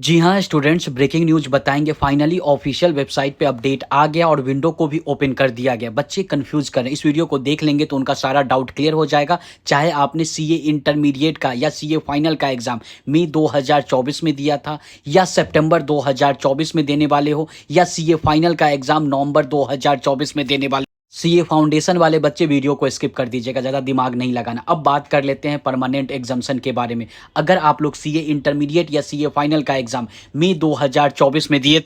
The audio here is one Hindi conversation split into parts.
जी हाँ स्टूडेंट्स, ब्रेकिंग न्यूज़ बताएंगे। फाइनली ऑफिशियल वेबसाइट पे अपडेट आ गया और विंडो को भी ओपन कर दिया गया। बच्चे कंफ्यूज कर रहे हैं, इस वीडियो को देख लेंगे तो उनका सारा डाउट क्लियर हो जाएगा। चाहे आपने सीए इंटरमीडिएट का या सीए फाइनल का एग्जाम मई 2024 में दिया था या सितंबर 2024 में देने वाले हो, या सीए फाइनल का एग्जाम नवंबर 2024 में देने वाले, सीए फाउंडेशन वाले बच्चे वीडियो को स्किप कर दीजिएगा, ज़्यादा दिमाग नहीं लगाना। अब बात कर लेते हैं परमानेंट एग्जाम्शन के बारे में। अगर आप लोग सीए इंटरमीडिएट या सीए फाइनल का एग्जाम मई 2024 में दिए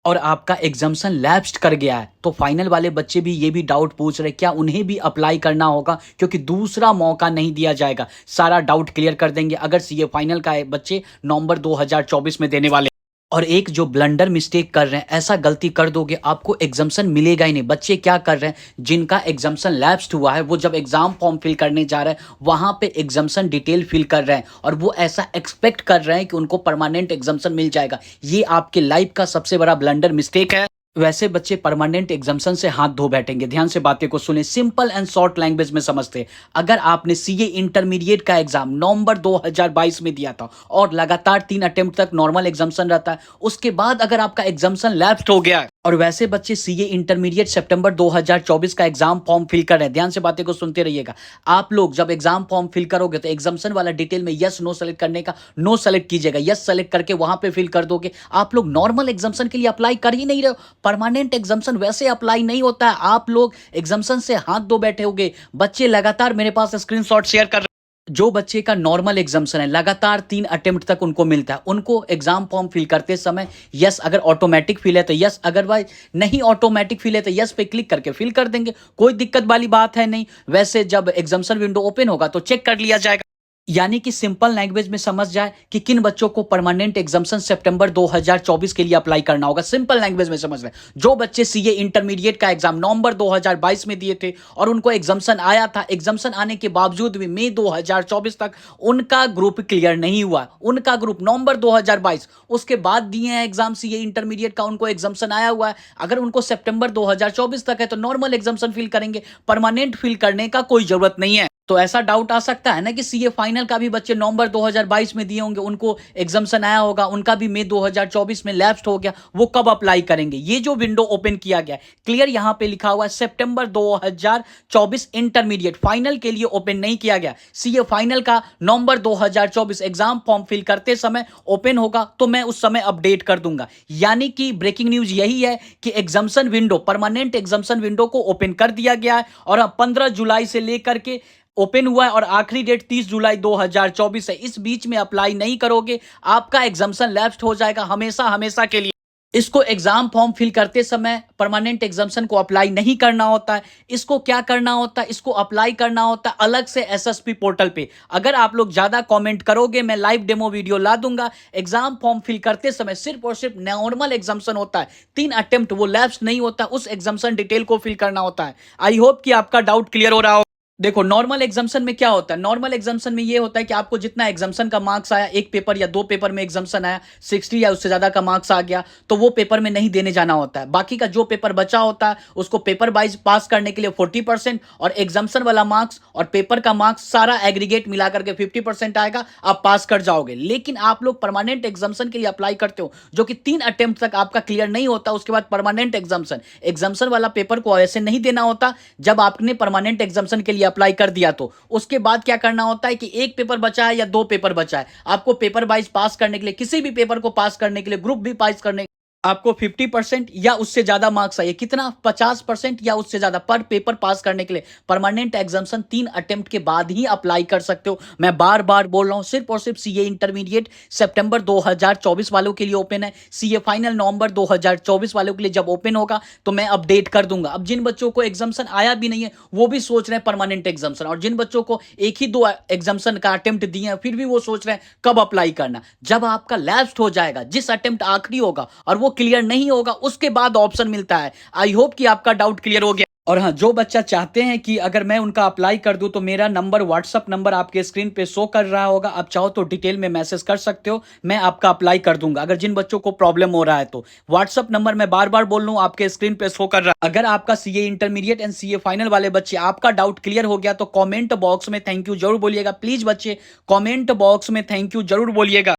और आपका एग्जाम्शन लैप्स्ड कर गया है, तो फाइनल वाले बच्चे भी ये भी डाउट पूछ रहे क्या उन्हें भी अप्लाई करना होगा, क्योंकि दूसरा मौका नहीं दिया जाएगा। सारा डाउट क्लियर कर देंगे अगर सीए फाइनल का बच्चे नवंबर 2024 में देने वाले। और एक जो ब्लंडर मिस्टेक कर रहे हैं, ऐसा गलती कर दोगे आपको एग्जाम्शन मिलेगा ही नहीं। बच्चे क्या कर रहे हैं, जिनका एग्जाम्शन लैप्स्ड हुआ है वो जब एग्जाम फॉर्म फिल करने जा रहे हैं वहां पे एग्जाम्शन डिटेल फिल कर रहे हैं और वो ऐसा एक्सपेक्ट कर रहे हैं कि उनको परमानेंट एग्जाम्शन मिल जाएगा। ये आपके लाइफ का सबसे बड़ा ब्लंडर मिस्टेक है। वैसे बच्चे परमानेंट एग्जाम्शन से हाथ धो बैठेंगे। ध्यान से बातें को सुने, सिंपल एंड शॉर्ट लैंग्वेज में समझते हैं। अगर आपने सीए इंटरमीडिएट का एग्जाम नवंबर 2022 में दिया था और लगातार 3 अटेम्प्ट तक नॉर्मल एग्जाम्शन रहता है, उसके बाद अगर आपका एग्जाम्शन लैप्स्ड हो गया है, और वैसे बच्चे सीए इंटरमीडिएट सितंबर 2024 का एग्जाम फॉर्म फिल कर रहे हैं, ध्यान से बातें को सुनते रहिएगा। आप लोग जब एग्जाम फॉर्म फिल करोगे तो एग्जाम्शन वाला डिटेल में यस नो सेलेक्ट करने का नो सेलेक्ट कीजिएगा। यस सेलेक्ट करके वहां पे फिल कर दोगे। आप लोग नॉर्मल एग्जाम्शन के लिए अप्लाई कर ही नहीं रहे हो। परमानेंट एग्जाम्शन वैसे अप्लाई नहीं होता है। आप लोग एग्जाम्शन से हाथ धो बैठे होगे। बच्चे लगातार मेरे पास स्क्रीनशॉट शेयर कर, जो बच्चे का नॉर्मल एग्जाम्शन है लगातार 3 अटेम्प्ट तक उनको मिलता है, उनको एग्जाम फॉर्म फिल करते समय यस, अगर ऑटोमेटिक फिल है तो यस, अगर भाई नहीं ऑटोमेटिक फिल है तो यस पे क्लिक करके फिल कर देंगे। कोई दिक्कत वाली बात है नहीं। वैसे जब एग्जाम्शन विंडो ओपन होगा तो चेक कर लिया जाएगा। यानी कि सिंपल लैंग्वेज में समझ जाए कि किन बच्चों को परमानेंट एग्जाम्शन सितंबर 2024 के लिए अप्लाई करना होगा। सिंपल लैंग्वेज में समझ लें, जो बच्चे सीए इंटरमीडिएट का एग्जाम नवंबर 2022 में दिए थे और उनको एग्जाम्शन आया था, एग्जाम्शन आने के बावजूद भी मई 2024 तक उनका ग्रुप क्लियर नहीं हुआ। उनका ग्रुप नवंबर 2022 उसके बाद दिए हैं एग्जाम सीए इंटरमीडिएट का, उनको एग्जाम्शन आया हुआ है। अगर उनको सितंबर 2024 तक है तो नॉर्मल एग्जाम्शन फिल करेंगे, परमानेंट फिल करने का कोई जरूरत नहीं है। तो ऐसा डाउट आ सकता है ना कि सीए फाइनल का भी बच्चे नवंबर 2022 में दिए होंगे, उनको एग्जाम्शन आया होगा, उनका भी मई 2024 में लैप्स्ड हो गया, वो कब अप्लाई करेंगे। ये जो विंडो ओपन किया गया क्लियर यहां पे लिखा हुआ है सितंबर 2024 इंटरमीडिएट, फाइनल के लिए ओपन नहीं किया गया। सीए फाइनल का नवंबर 2024 एग्जाम फॉर्म फिल करते समय ओपन होगा तो मैं उस समय अपडेट कर दूंगा। यानी कि ब्रेकिंग न्यूज यही है कि exemption window, permanent exemption window को ओपन कर दिया गया है और 15 जुलाई से लेकर के ओपन हुआ है और आखिरी डेट 30 जुलाई 2024 है। इस बीच में अप्लाई नहीं करोगे आपका एग्जाम्शन लैप्स्ड हो जाएगा हमेशा हमेशा के लिए। इसको एग्जाम फॉर्म फिल करते समय परमानेंट एग्जाम्शन को अप्लाई नहीं करना होता है। इसको क्या करना होता है, इसको अप्लाई करना होता है अलग से एसएसपी पोर्टल पे। अगर आप लोग ज्यादा कमेंट करोगे मैं लाइव डेमो वीडियो ला दूंगा। एग्जाम फॉर्म फिल करते समय सिर्फ और सिर्फ नॉर्मल एग्जाम्शन होता है, 3 अटेम्प्ट, वो लैप्स नहीं होता। उस एग्जाम्शन डिटेल को फिल करना होता है। आई होप कि आपका डाउट क्लियर हो रहा हो। देखो नॉर्मल एग्जाम्शन में क्या होता है, नॉर्मल एग्जाम्शन में ये होता है कि आपको जितना एग्जाम्शन का मार्क्स आया, एक पेपर या 2 पेपर में एग्जाम्शन आया 60 या उससे ज्यादा का मार्क्स आ गया तो वो पेपर में नहीं देने जाना होता है। बाकी का जो पेपर बचा होता है उसको पेपर वाइज पास करने के लिए 40% और एग्जाम्शन वाला मार्क्स और पेपर का मार्क्स सारा एग्रीगेट मिला करके 50% आएगा, आप पास कर जाओगे। लेकिन आप लोग परमानेंट एग्जाम्शन के लिए अप्लाई करते हो जो कि 3 अटेम्प्ट तक आपका क्लियर नहीं होता, उसके बाद परमानेंट एग्जाम्शन वाला पेपर को ऐसे नहीं देना होता। जब आपने परमानेंट एग्जाम्शन के लिए अप्लाई कर दिया तो उसके बाद क्या करना होता है कि एक पेपर बचा है या 2 पेपर बचा है, आपको पेपर वाइज पास करने के लिए, किसी भी पेपर को पास करने के लिए, ग्रुप भी पास करने, आपको 50% या उससे ज्यादा मार्क्स आए, कितना 50% या उससे ज्यादा पर पेपर पास करने के लिए परमानेंट एग्जाम्शन 3 अटेम्प्ट के बाद ही अप्लाई कर सकते हो। मैं बार बार बोल रहा हूं, सिर्फ और सिर्फ सीए इंटरमीडिएट सितंबर 2024 वालों के लिए ओपन है। सीए फाइनल नवंबर 2024 वालों के लिए जब ओपन होगा तो मैं अपडेट कर दूंगा। अब जिन बच्चों को एग्जाम्शन आया भी नहीं है वो भी सोच रहे हैं परमानेंट एग्जाम्शन, और जिन बच्चों को 1 ही 2 एग्जाम्शन का अटेम्प्ट दिए हैं फिर भी वो सोच रहे हैं कब अप्लाई करना। जब आपका लैप्स्ड हो जाएगा, जिस अटेम्प्ट आखिरी होगा और वो क्लियर नहीं होगा, उसके बाद ऑप्शन मिलता है। आई होप कि आपका डाउट क्लियर हो गया। और हाँ, जो बच्चा चाहते हैं कि अगर मैं उनका अप्लाई कर दूं तो मेरा नंबर, व्हाट्सअप नंबर आपके स्क्रीन पे शो कर रहा होगा, आप चाहो तो डिटेल में मैसेज कर सकते हो, मैं आपका अप्लाई कर दूंगा। अगर जिन बच्चों को प्रॉब्लम हो रहा है तो व्हाट्सअप नंबर मैं बार बार बोल रहा हूं आपके स्क्रीन पे शो कर रहा है। अगर आपका CA intermediate and CA final वाले बच्चे आपका डाउट क्लियर हो गया तो कॉमेंट बॉक्स में थैंक यू जरूर बोलिएगा। प्लीज बच्चे कॉमेंट बॉक्स में थैंक यू जरूर बोलिएगा।